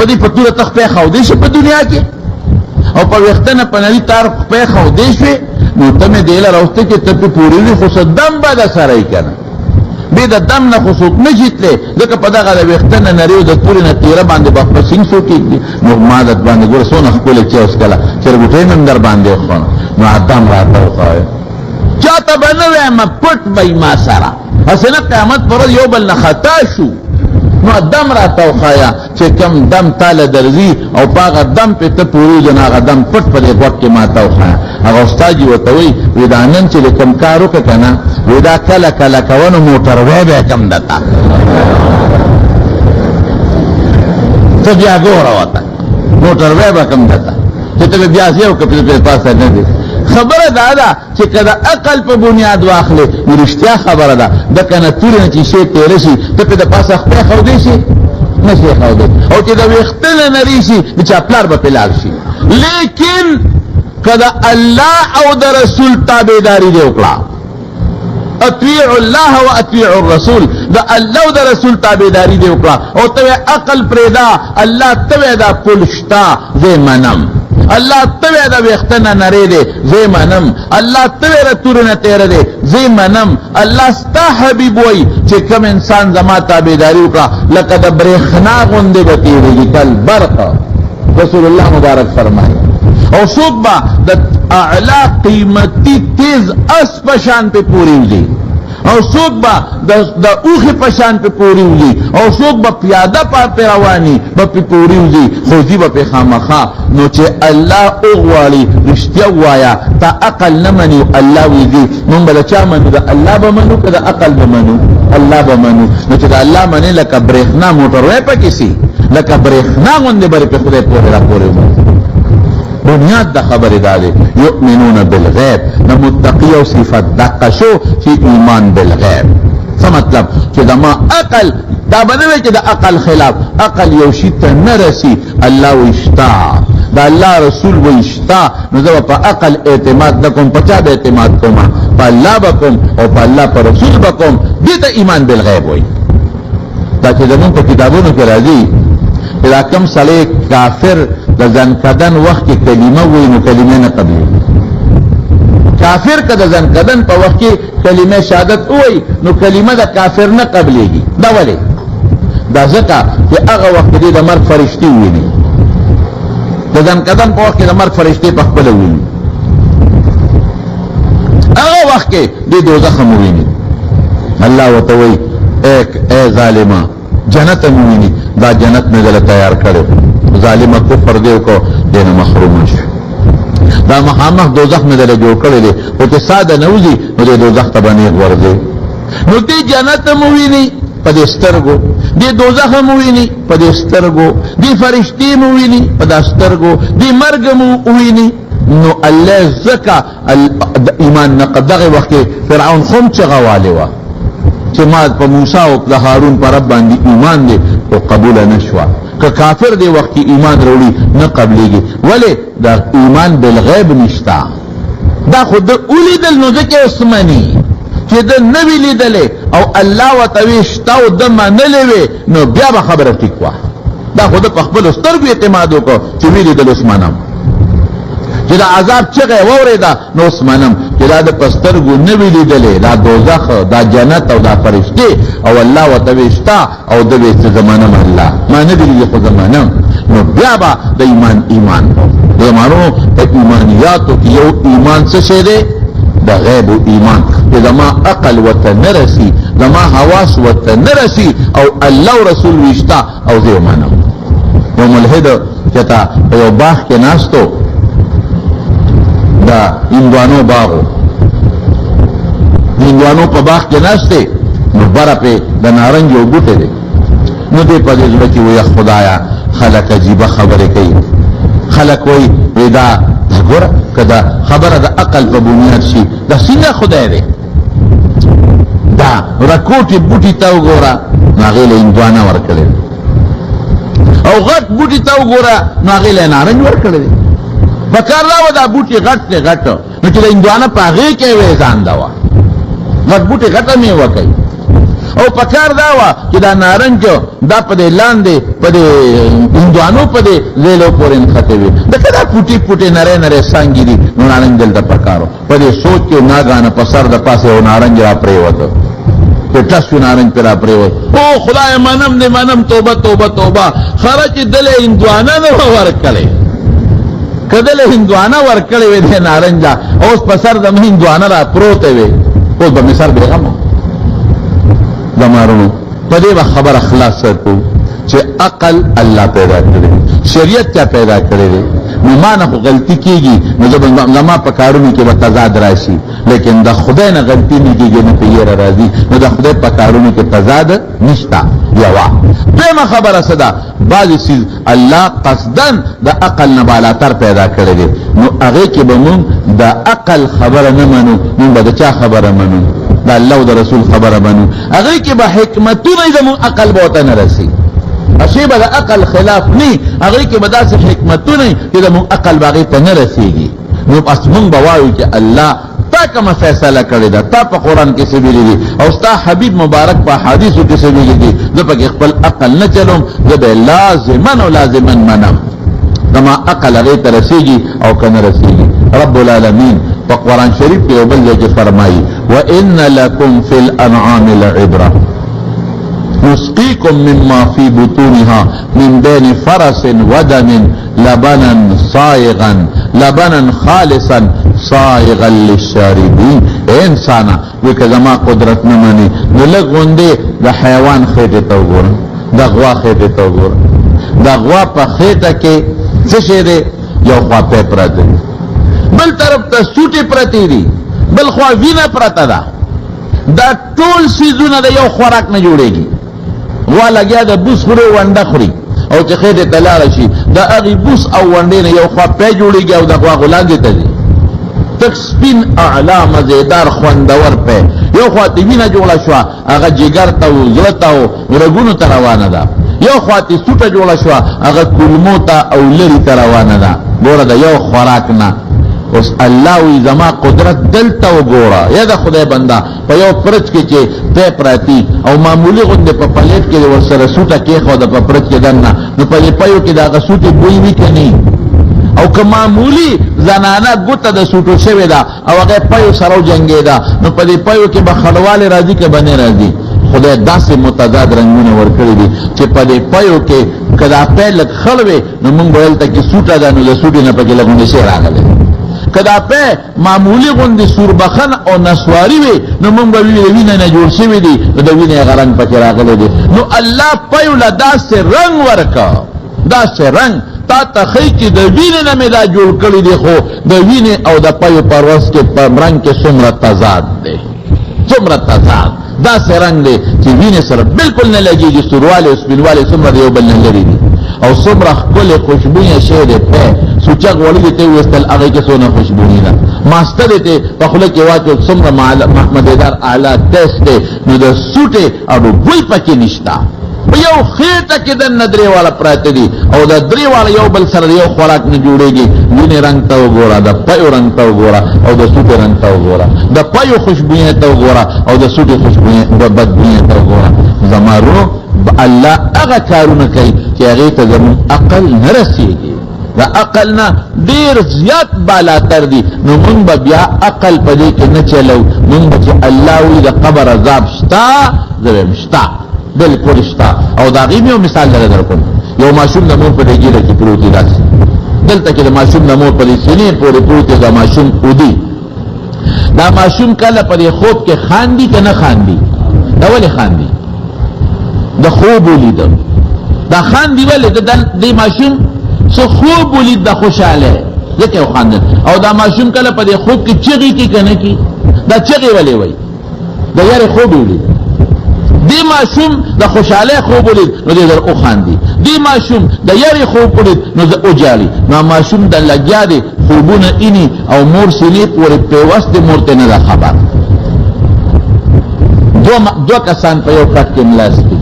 پدی پتور تخ پہ خودی شي په دنیا کې او په وختنه په نړۍ تار پہ خودی شي نو تمه دیل راوسته کې ته په پوری خو صدم بعد سره کنه به د دم نه خصوص نشیتله ځکه په دغه وختنه نریو د پوری نه تیر باندې په سینګ سو کې نو مادت باندې ګور سونه خپل چې اوس کله چرګټې نن در باندې خو نو ادم راته وخای چاته بنوي ما پټ بې ما سره اسنه قیامت پر یو بل نه خطا شو نو دم راته وخایا چې کم دم تعالی درځي او پاغه دم په ته پوری جناغه دم پټ په دې وخت کې ماته وخایا هغه استاد یو ته وی ودانن چې کوم کارو کنه ودا کله کله کوونه موټر وې به کم دتا ته بیا ګوره وته موټر وې به کم دتا چې ته بیا یو کپل په پاسه نه دي خبره دا چې کله عقل په بنیاد واخلې ورشتیا خبره ده د کنه تورن چې شی تیر شي ته په پاسه خپل خو دې شي نشي خو دې او چې دا وختل نری شي چې خپلار به پلال شي لیکن کله الله او د رسول تابعداري دی وکړه اطیعوا الله واطیعوا الرسول دا الله او د رسول تابعداري دی وکړه او ته عقل پرېدا الله ته دا پلشتا زه منم الله تبع دا وختنه نری دی زه منم الله تبع رتورنه تیر دی زه منم الله ستا حبیب وای چې کوم انسان زما تابعداري وکړه لکه د برېښنا غوندې به تیریږي کل برق رسول الله مبارک فرمایي او څوک به د اعلی قیمتي تیز اس په شان په پوری وځي او څوک به د اوخه په شان په پوری وځي او څوک به پیاده په رواني په پوری وځي خو دې په خامخا نو چې الله اوغواړي رښتیا وایا تا عقل نه مني الله ویږي مونږ به چا منو د الله به منو که د عقل به منو الله به منو نو چې د الله مني لکه برېښنا موټر وای پکې سي لکه برېښنا غوندې بری په خدای پورې را پورې بنیاد دا خبر داده یؤمنون بالغیب نا متقی و صفت دقا شو چی ایمان بالغیب سا مطلب چی دا ما عقل دا بنوے چی دا عقل خلاف عقل یوشیتا نرسی اللہ وشتا دا اللہ رسول وشتا نزو پا عقل اعتماد نکم پچا دا اعتماد کما پا اللہ بکم او پا اللہ پا رسول بکم دیتا ایمان بالغیب ہوئی دا چی زمون پا کتابونو کے راضی اذا کم سلے کافر دا زنکدن وقت کی کلمه وی نو کلمه نه قبلی کافر که دا زنکدن پا وقت کی کلمه شهادت وی نو کلمه دا کافر نه قبلیگی دا ولی دا زکا که اغا وقت دی دا مرگ فرشتی وینی دا زنکدن پا وقت کی دا مرگ فرشتی پا خبل وینی اغا وقت کی دی دوزخ موینی اللہ وطوی اے ظالمہ جنت موینی دا جنت میں دل تیار کرے ظالمہ کفر دیو کو دینا محروم شو دا مخامخ دوزخ میں دل جو کرے لے او تے سادہ نوزی نو دے دوزخ تبانیق ورزے نو دی جنت موینی پا دے سترگو دی دوزخ موینی پا دے سترگو دی فرشتی موینی پا دے سترگو دی مرگ موینی نو اللہ زکا ایمان نقدغ وقت فرعون خم چغوالے وا چه ما پا موسیٰ و پا حارون پا رب باندی ایمان دے و قبول نشوا که کافر دے وقت کی ایمان روڑی نہ قبلی گی ولی دا ایمان بالغیب نشتا دا خود اولی دل نو دکے اسمانی چه دا نوی لی دلے او اللہ و تویشتا و دما نلوے نو بیا با خبر ٹکوا دا خود پا خبر استرگو اعتمادو کو چوی لی دل اسمانم چې دا عذاب چغه وره دا نو اسمنم چې دا د پسترګو نوی لیدلې دا دوزخ دا جنت او دا فرشتي او الله وتويشتا او د وې زمانه الله ما نه دی خو زمانه نو بیا با د ایمان د مارو د ایمانیاتو کې یو ایمان څه شه دی د غیب ایمان چې زما عقل وتنرسي زما حواس وتنرسي او الله رسول وشتا او زه منم نو ملحد چتا یو باغ کې ناستو دا اندوانو باغو اندوانو پا باغ کے ناستے نو برا پہ دا نارنجو گوٹے دے نو دے پا دے زلکی وی خدایا خلق عجیبہ خبرے کئی خلق وی ویدا دا گورا کدا خبر دا عقل پا بنیاد شی دا سنگا خدای دے دا رکوٹی بوٹی تاو گورا ناغیل اندوانا ورکلے او غٹ بوٹی تاو گورا ناغیل نارنج ورکلے دے بکار راو دا بوٹی غٹ تے غٹ نو چلا اندوانا پا غی کے ویزان دوا غٹ بوٹی غٹ میں وکی او پکار دا وا چې دا نارنج دا په دې لاندې په دې هندوانو په دې زیلو پورې نخته وي دا کدا پټي پټي نره نره سانګي دي نو نارنج دلته پکارو په دې سوچ کې ناګانه په سر د پاسه او نارنج را پرې وته په تاسو نارنج پر را پرې وته او خدای منم توبه توبه توبه خرج دل هندوانا نه ورکړي کدل هندوانا ورکړي وي د نارنج اوس په سر د هندوانا را پروت وي اوس به مثال به هم زمارونو په دې خبر اخلاص کو چې عقل الله پیدا کړی شریعت چا پیدا کړی نو ما نه غلطی کیږي نو زما په کارونو کې به تضاد راشي لیکن د خدای نه غلطی نه کیږي نو په یې راځي نو د خدای په کارونو کې تضاد نشتا یوا دغه خبره صدا بعضی چیز الله قصدن د عقل نه بالاتر پیدا کړی دی نو هغه کې به مون د عقل خبره نه منو مون به د چا خبره منو د الله او د رسول خبره منو هغه کې به حکمتونه زمو عقل بوته نه رسي اشی به د عقل خلاف نه هغه کې به داسې حکمتونه چې زمو عقل باغې ته نه رسیږي نو پس مونږ به وایو چې الله تا کوم فیصله کړی دا تا په قران کې څه ویلي دي او ستا حبیب مبارک په حدیثو کې څه ویلي دي زه په خپل عقل نه چلوم زه به لازما منم زما عقل هغې ته رسیږي او که نه رسیږي رب العالمین په قرآن شریف کې یو بل ځای کې فرمایي وان لکم فی الانعام لعبرة نسقيكم مما في بطونها من بين فرس ودم لبنا خالصا صائغا للشاربين انسانا وکه زما قدرت نه مانی نو لګوندې د حیوان خېټه ته وګوره د غوا خېټه ته وګوره د غوا په خېټه کې څه شی دی یو خوا په پراته بل طرف ته سوټي پرتی دي بل خوا وینه پراته ده دا ټول سيزونه د یو خوراک نه جوړيږي غوا لګیا د بوس خوري ونده خوري او چې خېټه ته لاړ شي دا هغه بوس او ونده نه یو خوا په جوړيږي او د غوا غلاندې ته دي تک سپین اعلی مزیدار خوندور په یو خوا ته وینه جوړه شو هغه جګر ته او زړه ته او رګونو ته روانه ده یو خوا ته سوټه جوړه شو هغه کلمو ته او لری ته روانه ده ګوره دا یو خوراک نه اوس الله وی زما قدرت دلته وګوره یا د خدای بندا په یو پرچ کې چې په پراتی او معمولی غونډه په پلیټ کې ورسره سوټه کې خو د په پرچ کې دنه نو په پيو کې دا سوټي بوی وی کني او که معمولی زنانه ګوته د سوټو شوی دا او هغه پيو سره جنگي دا نو په دې پيو کې به خړواله راځي که باندې راځي خدای داسې متضاد رنگونه ورکړي دي چې په دې پيو کې کدا په لک خړوي نو موږ ولته کې سوټه ده نو د سوټي نه پکې لګونه شي راغله کدا په معمولی غوندې سوربخن او نسواری وي نو موږ به وینه نه جوړ شوی دي د وینې غرنګ پکې راغله دي نو الله پيو لا داسې رنگ ورکا داسې رنگ تا تخی چې د وینې نه مې دا جوړ کړی دی خو د وینې او د پيو پرواز کې په رنگ کې څومره تضاد دی څومره تضاد داسې رنگ دی چې وینې سره بالکل نه لګېږي سورواله او سپینواله څومره د یو بل نه لري دي او څومره ښکلې خوشبویه شی دی په سوچک وړي ته وستل هغه کې څونه خوشبوئی ده ماستر ته په خله کې واچو څومره محمددار اعلی ټیسټ دی نو د سوټه او بوی پکې نشتا یو خېټه کې د ندري والا پراته دي او د دري والا یو بل سره یو خوراک نه جوړيږي وینې رنگ ته وګوره د پيو رنگ ته وګوره او د سوټه رنگ ته وګوره د پيو خوشبوئی ته وګوره او د سوټه خوشبوئی د بدبوئی ته وګوره زمارو الله هغه کارونه کوي چې هغه ته زمون عقل نه رسیږي دا عقل نه ډیر زیات بالاتر دي نو مونږ به بیا عقل په دې کې نه چلو مونږ به چې الله وی د قبر عذاب شتا زویم شتا بالکل شتا او دا غي یو مثال درکوم یو ماشوم د مور په دې کې پروت دی دلته کې د ماشوم د مور په دې سینې پورې پروت دی دا ماشوم ودی دا ماشوم کله په خوب کې خاندي که نه خاندي دا ولې خاندي د خوب ولید دا خاندي ولې د ماشوم سو خوب ولید د خوشاله ځکه خاندل او دا ماشوم کله په خوب کې چغې کې کنه کی دا چغې ولې وای دا یاره خوب ولید دی ماشوم د خوشاله خوب ولید نو دې در او خاندي دی ماشوم د یاري خوب ولید نو زه او جالي نو ماشوم د لګیا دی خوبونه اني او مور سینې پورې پیوست مورته نه خبر دو کسان په یو کټ کې ملاستی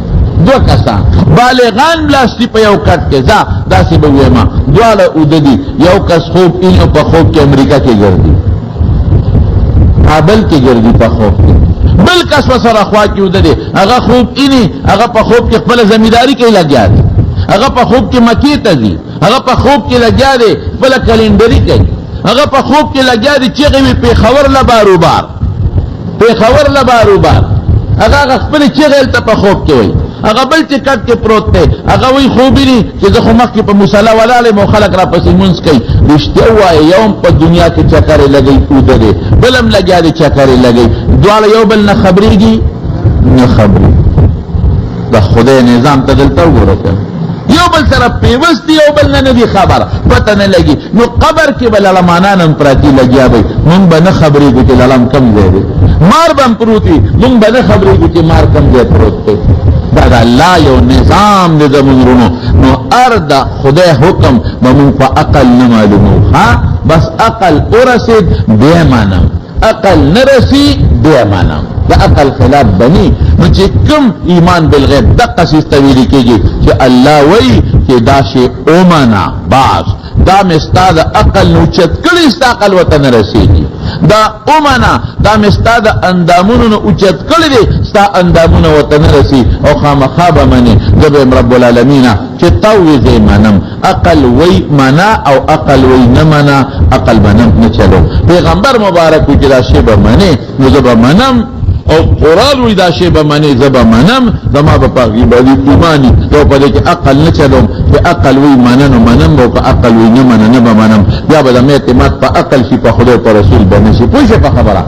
دو کسان بالغان ملاستی په یو کټ کې ځا داسې به ویما دواله وددي یو کس خوب انو په خوب کې امریکا کې ګرځي مقابل کې ګرځي په خوب کې بل کس سره خوا کې ودرې هغه خوب اینی هغه په خوب کې خپل ځمیداری کوي لګیا دی هغه په خوب کې مکی ته ځي هغه په خوب کې لګیا دی خپل کلندري کوي هغه په خوب کې لګیا دی چې غوي په خبر لا باروبار په خبر لا باروبار هغه خپل چې غل ته په خوب کې وي هغه بل چې کټ کې پروت دی هغه وی خوبی چې زه خو مخکې په مصلا ولاله مو خلق را پسې مونږ کوي رښتیا وایي یوم په دنیا کې چکرې لګي کوده دی بلم لګیا دی چکرې لګي دواړه یو بل نه خبرېږي نه خبرې د خدای نظام ته دلته وګورئ یو بل سره پیوستی یو بل نه دی خبر پته نه لګي نو قبر کې بل لمانان پراتی لګیا وي مونږ به نه خبرېږو چې لالم کم دی مار بم پروتي مونږ به نه خبرېږو چې مار کم دی پروت دی دا د الله یو نظام دی زموږ وروڼو نو اردا خدای حکم به مونږ په عقل نه معلومو ها بس عقل ورسید بیا منم عقل نه رسي بیا منم دا عقل خلاف بني نو چې کوم ایمان بالغیب دقه سیس تویل کېږي چې الله وایي چې دا شی اومنا باز دا مستاد عقل نو چت کړي است عقل وته نه رسیږي دا اومنا دا مستاد اندامونو نو اوچت کړي دي ستا اندامونو وته نه رسی او خامخا به منی جب رب العالمین چې تویز منم عقل وی منا او عقل وی نه منا عقل منم نه چلو پیغمبر مبارک چې دا شی به منی نو زه به منم او قرآن وی دا شی به منی زبا منم زما به پاکی بادی ایمانی تو پا دیکھ عقل نچلوم کہ عقل وی منن و منم و پا عقل وی نمنن با منم بیا با دم اعتماد پا عقل شی پا خدا پا رسول بنشی پوش پا خبرہ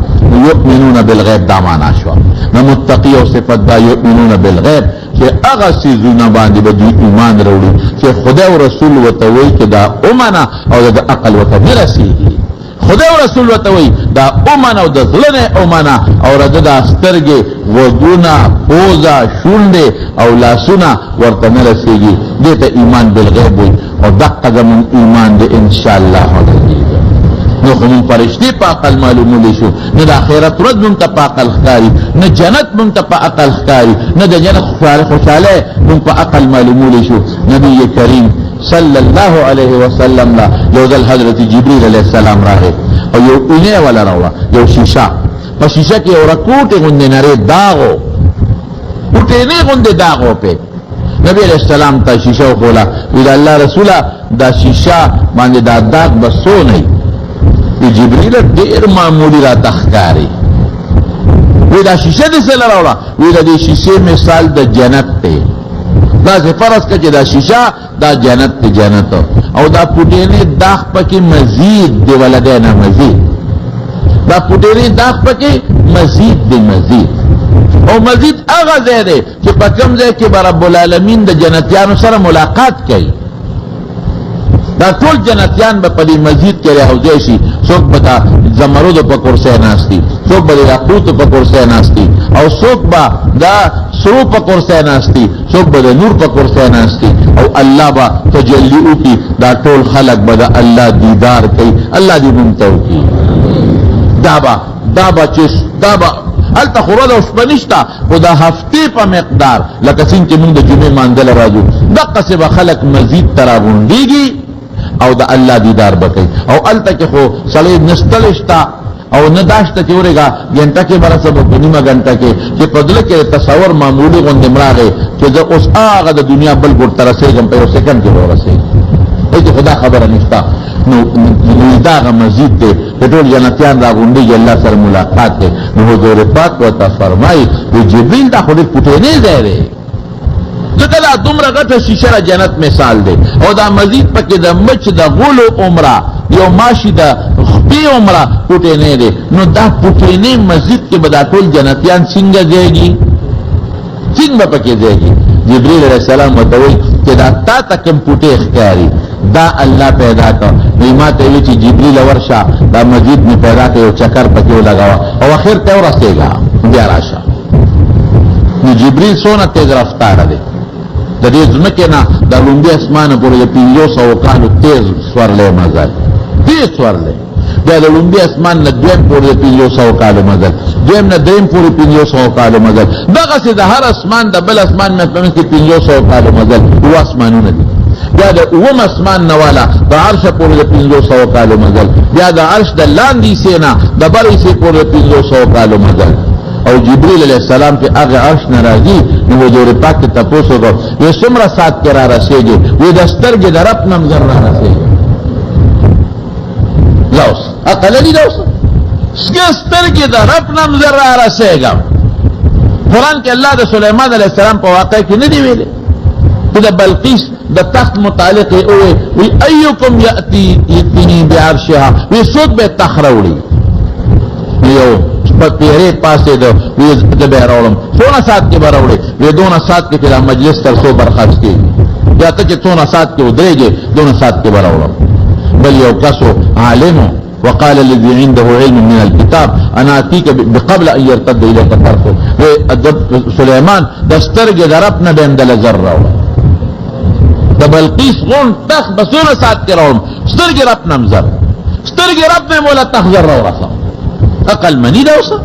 یؤمنون بالغیب دامانا شوا نمتقی و صفت دا یؤمنون بالغیب کہ اغا سیزونا باندی با جو ایمان روڑی کہ خدا و رسول و توی کہ دا امنا او دا عقل و تا نرسیگی خدا و رسول وتوی دا اومن او د زلنه اومنا او رد دا سترګې ودونا پوزا شونډه او لاسونه ورته نه رسیږي دته ایمان بالغیب وي او دقه زمون ایمان دې ان شاء الله هدي نو کوم فرشتي په عقل معلومول شو نه د آخرت ورځ مون ته په عقل ښکاری نه جنت مون ته په عقل ښکاری نه د جنت خوشاله مون په عقل معلومول شو نبی کریم صلی اللہ علیہ وسلم لا یو دل حضرت جبریل علیہ السلام راہے اور یو انے والا روا یو شیشہ پا شیشہ کی اور کوٹے گندے نرے داغو کوٹے گندے داغو پہ نبی علیہ السلام تا شیشہ کھولا ویدہ اللہ رسولہ دا شیشہ باندے دا داغ بسو نہیں یہ جبریل دیر معمولی را تخکاری ویدہ شیشہ دے سے لڑا ویدہ دے شیشے مثال دا جنت تے دا سے فرض کا دا شیشہ دا جنت تی جنت او دا پوٹینے داغ پکی مزید دی ولدینا مزید دا پوٹینے داغ پکی مزید دی مزید او مزید اغا زیدے کہ پکم زید کہ رب العالمین دا جنتیانو سر ملاقات کئی دا طول جنتیان با پدی مزید کے رہو جیشی سوک با زمرود پا کرسے ناستی سوک با یاقوت پا کرسے ناستی او سوک با دا سرو پا کرسے ناستی سوک با دا نور پا کرسے ناستی او اللہ با تجلیعو کی دا طول خلق با دا اللہ دیدار کی اللہ دی منتو کی دابا چس دابا حالتا خورا دا اشپنشتا خدا ہفتے پا مقدار لکسین چی من دا جمعہ ماندل راجو دقا سے با خلق مزید ترابوندی گی او دا اللہ دیدار بکی او علتا کی خو صلی نستلشتا او نداشتا چی ورگا گھنٹا کے برسا بکنیمہ گھنٹا کے چی پدل کے تصور معمولی غند مراغے چی دا اس آغا دا دنیا بل گوڑ ترسے گم پہ سیکنڈ کے رو رسے ایتی خدا خبر نشتا نو داغا مزید دے پیٹول جنتیان را گنڈی جی اللہ سر ملاقات دے نو حضور پاک و تا فرمائی وی جبریل دا خودی پوٹینے دے رے ذکر دا دمرا غٹا شیشر جنت مثال دے او دا مزید پاکی دا مچ دا غولو عمرہ یو ماشی دا خپی عمرہ پوٹینے دے نو دا پوٹینے مزید کے بدا کل جنتیان سنگا دے گی سنگ با پاکی دے گی جبریل علیہ السلام متوئی کہ دا تا تکم پوٹے اختیاری دا اللہ پیدا کر نعمت ایوی چی جبریل ورشا دا مزید میں پیدا کر چکر پکیو لگاوا او اخیر تیو رسے گا بیا راشا نو جبریل سونا تیز رفتار دے دا دیز مکینا دا لنبی اسمان پوری پینجو سو کالو تیز سور لے مزل تیز سور لے بیا دا لنبی اسمان نا دویم پوری پینجو سو کالو مزل دویم نا دریم پوری پینجو سو کالو مزل دا غسی دا ہر اسمان دا بل اسمان میں پمس کی پینجو سو کالو مزل وہ اسمانو نا دی بیا د اوم اسمان نه والا د عرش پورې د 500 کالو مزل، بیا د عرش د لاندې سینا د بر حصے پورې د 500 کالو مزل. او جبریل علیہ السلام چې هغه عرش ناراضي نو حضور پاک ته تاسو کو یې څومره سات کې را رسېږي، وې د سترګې د رب نم زر را رسېږي. لاوس عقل دې لاوس سترګې د رب نم زر را رسېږي. قرآن کې الله د سليمان علیہ السلام په واقع کې نه دی ویلي چې د بلقیس د تخت متعلق وي وی ايکم یاتینی بعرشها، وی څوک به تخت راوړي یو په پیری پاسې د وی د به راوړم څونه سات کې به راوړي، وی دونه سات کې چې مجلس تر څو برخاست کی یا ته چې څونه سات کې ودرېږي دونه سات کې به راوړم. بل یو کسو عالمو وقال الذي عنده علم من الكتاب انا اتيك بقبل ان يرتد اليك طرفه، سليمان دسترګې درپنه بندل ذره د بلقیس غون تخ بسونه سات کې راوړم، سترګې رپنه مزر سترګې رپنه مولا تخزر راوړم. عقل منی دا اوسه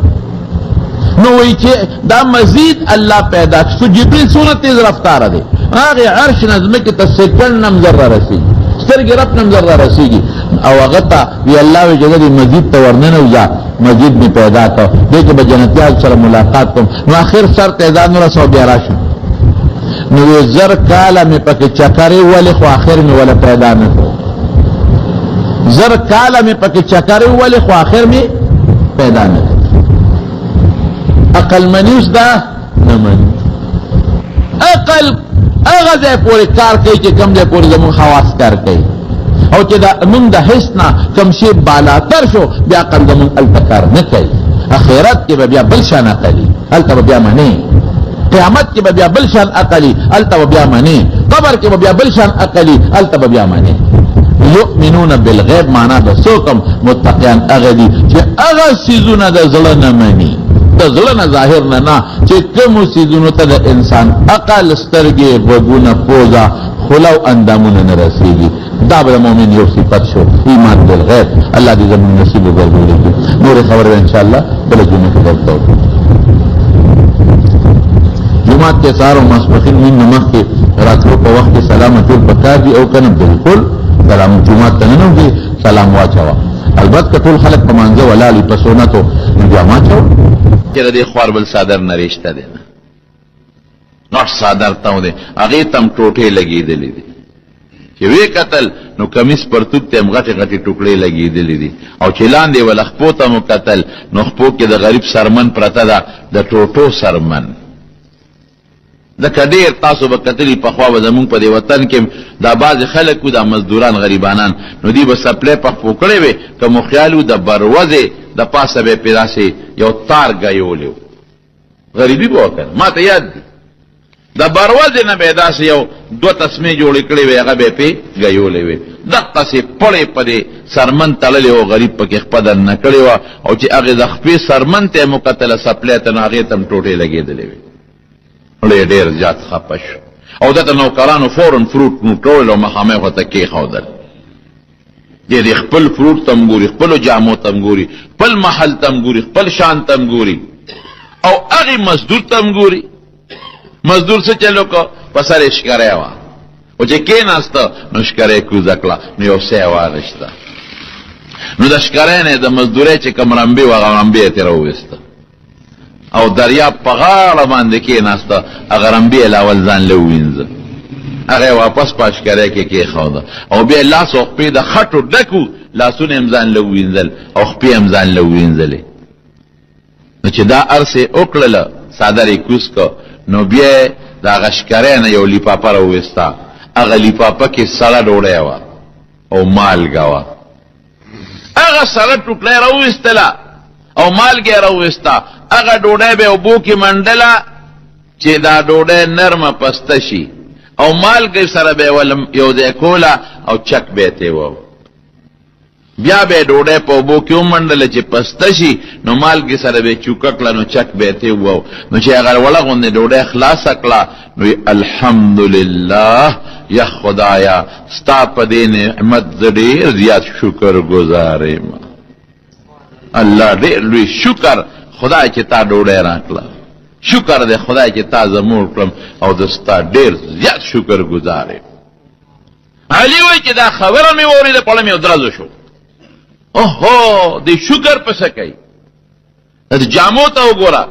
نو وی چې دا مزید الله پیدا شو. جبريل سونه تیز رفتار دی، هغه عرش نظم کې ته سکند نمزر را رسیږي، سترګې رب نمزر را رسیږي. او هغه ته وی الله وی جګړه مزید ته ورننه ویا مزید می پیدا کړ دې کې به جنتیان سره ملاقات کوم. نو اخر شرط اذان نور سو بیا راشم نو زر کاله می پکې چکرې ولې خو اخر می ولا پیدا نه کړ. زر کاله می پکې چکرې ولې خو اخر می پیدا نه. عقل منیش دا نه منی. عقل هغه ځای پورې کار کوي چې کوم ځای پورې زموږ حواس کار کوي، او چې دا موږ د حس نه کوم شی بالاتر شو بیا عقل زموږ هلته کار نه کوي. اخرت کې به بیا بل شان عقلي هلته به بیا منی، قیامت کې به بیا بل شان عقلي هلته به بیا منی، قبر کې به بیا بل شان عقلي هلته به بیا منی. یؤمنون بالغیب معنا د سوکم متقیان هغه دي چې هغه سیزونه د زړه نه مني، د زړه نه ظاهر نه نه، چې کوم سیزونو ته د انسان عقل سترګې غوږونه پوزه خوله او اندامونه نه رسېږي. دا به د مؤمن یو صفت شو، ایمان بالغیب. الله دې زموږ نصیب وګرځولی کړي. نورې خبرې انشاءالله بله جمعه کې درته وکړو. جومات کې سهار او ماسپښین مونږ نه مخکې راتلو په وخت کې سلام اچول پکار دي او که نه بالکل سلام جمعات ته ننوځي سلام واچوه. البته ټول خلک په مانځه ولاړ په سنتو نو بیا ما اچوه چې د دې خوار بل صادر نه رشته دی نه نوټ صادر ته دی هغې ته هم ټوټې لګېدلې دي چې وی قتل نو کمیس پرتوب ته هم غټې غټې ټوکړې لګېدلې دي او چې لاندې ول خپو ته مو قتل نو خپو کې د غریب سرمن پرته ده د ټوټو سرمن. لکه ډېر تاسو به کتلي پخوا به زمونږ په دې وطن کې دا بعضې خلک وو دا مزدوران غریبانان نو دوی به سپلی پخپو کړی وې که مو خیال وو د بروزې د پاسه به یې پې داسې یو تار ګیولی و غریبي به وکړ ما ته یاد دي د بروزې نه به یې داسې یو دوه تسمې جوړې کړې وې هغه به یې پې ګیولې وې دقسې پړې په دې سرمن تړلې و غریب پکې خپه دننه کړې وه او چې هغې د خپې سرمن ته یې مو کتله سپلی ته نو هغې ته هم ټوټې لګېدلې وې ډېر زیات خپه شو او دته نوکرانو فورن فروټ نوټول او مخامخ ورته کېښودل دې خپل فروټ ته هم ګوري خپلو جامو ته هم ګوري خپل محل ته هم ګوري خپل شان ته هم ګوري او هغې مزدور ته هم ګوري. مزدور څه چلو که په سر یې شکری وه او چې کېناسته نو شکری یې کوزه کړه نو یو څه یې واغېسته نو د شکری نه یې د مزدورۍ چې کوم رمبې وه هغه رمبې یې ترې راوویسته او دریاب په غاړه باندې کېناسته هغه رمبې یې لاول ځان له ووینځه هغه یې واپس په اشکری کې کېښوده او بیا یې لاس او خپې د خټو ډکو لاسونه یې هم ځان له ووینځل او خپې هم ځان له ووینځلې نو چې دا ارس یې وکړله څادر یې کوز که نو بیا یې د هغه شکری نه یو لیپاپه راوویسته هغه لیپاپه کې سړه ډوډۍ وه او مالګه وه هغه سړه ټوکړۍ راوویستله او مالګه راوویسته هغه ډوډۍ به اوبو کې منډله چې دا ډوډۍ نرمه پسته شي او مالګې سره به یې یو ځای کوله او چک به یې تېوه بیا به یې ډوډۍ په اوبو کې ومنډله چې پسته شي نو مالګې سره به یې چوکه کړه نو چک به یې تېوه نو چې هغه وړه غوندې ډوډۍ خلاصه کړه نو الحمدلله یا خدایا ستا په دې نعمت زه ډېر زیات شکر ګزار یم الله ډېر لوی شکر خدای چې تا ډوډۍ راکړه شکر دی خدای چې تا زه موړ کړم او د ستا ډېر زیات شکر ګزار یم علي وایي چې دا خبره مې واورېده پړه مې ودرزو شو. اوهو د شکر پسې کوي. د جامو ته وګوره،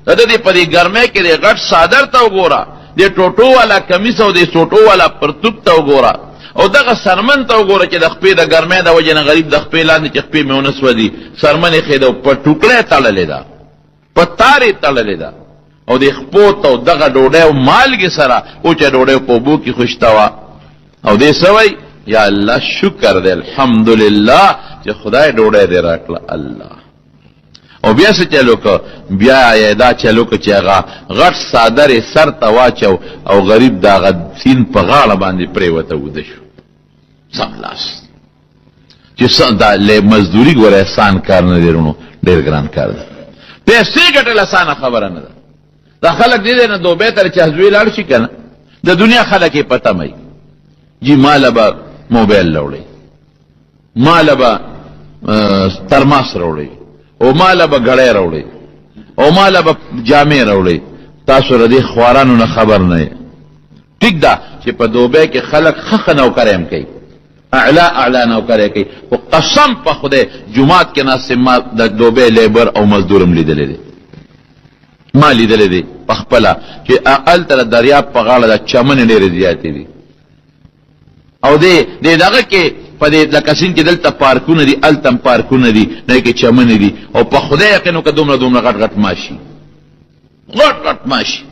د دې په دې ګرمۍ کې د غټ صادر ته وګوره، د ټوټو والا کمیس او د سوټو والا پرتوب ته وګوره، او دغه سرمن ته وګوره چې د خپې د ګرمۍ د وجې نه غریب د خپې لاندې چې خپې مې ونه سودي سرمن یې ښې ده په ټوکړی تړلې ده، په تار یې تړلې ده، او د خپو ته دغه ډوډۍ او مالګې سره اوچه ډوډۍ په اوبو کې خوشته وه. او دې څه وایي؟ یا الله شکر دی الحمدلله چې خدای ډوډۍ دې راکړه الله. او بیا څه چلو که؟ بیا یې دا چلو که چې هغه غټ څادر یې سر ته واچو او غریب د هغه سیند په غاړه باندې پرېوته وده شو. سملاس چې دا مزدوري ګوره احسان کار نه دی رونو، ډېر ګران کار دی. پیسې ګټل اسانه خبره نه ده. دا خلک دې نه دوبۍ ته چې هزوی لاړ شي که نه، د دنیا خلک یې په تمه جی ماله به موبایل راوړئ، ماله به ترماس راوړئ، او ماله به ګړی راوړئ، او ماله به جامې راوړئ. تاسو د دې خوارانو نه خبر نه یې. ټیک ده چې په دوبۍ کې خلک ښه نوکرۍ هم کوي، اعلی نوکرۍ کوي، خو قسم په خدای جومات کې ناست ما د دوبۍ لیبر او مزدور هم لیدلی دی. ما لیدلی دی په خپله چې هلته د دریاب په غاړه د چمنې ډېرې زیاتې دي، او دې دغه کې په دې لکه سیند کې دلته پارکونه دي، هلته هم پارکونه دي، نه کې چمنې دي، او په خدای یقین وکړه دومره غټ غټ ماشي، غټ غټ ماشي.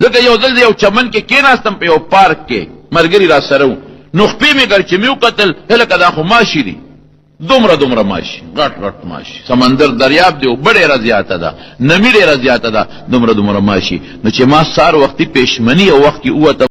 ځکه یو ځل یو چمن کې کېناستم په یو پارک کې، ملګري را سره وو، نو خپې مې ګر چې مې وکتل هلکه دا خو ماشي دي، دومره ماشي، غټ غټ ماشي. سمندر دریاب دی، اوبه ډېره زیاته ده، نمي ډېره زیاته ده، دومره ماشي. نو چې ما سهار وختي پېشمني او وخت کې ووتم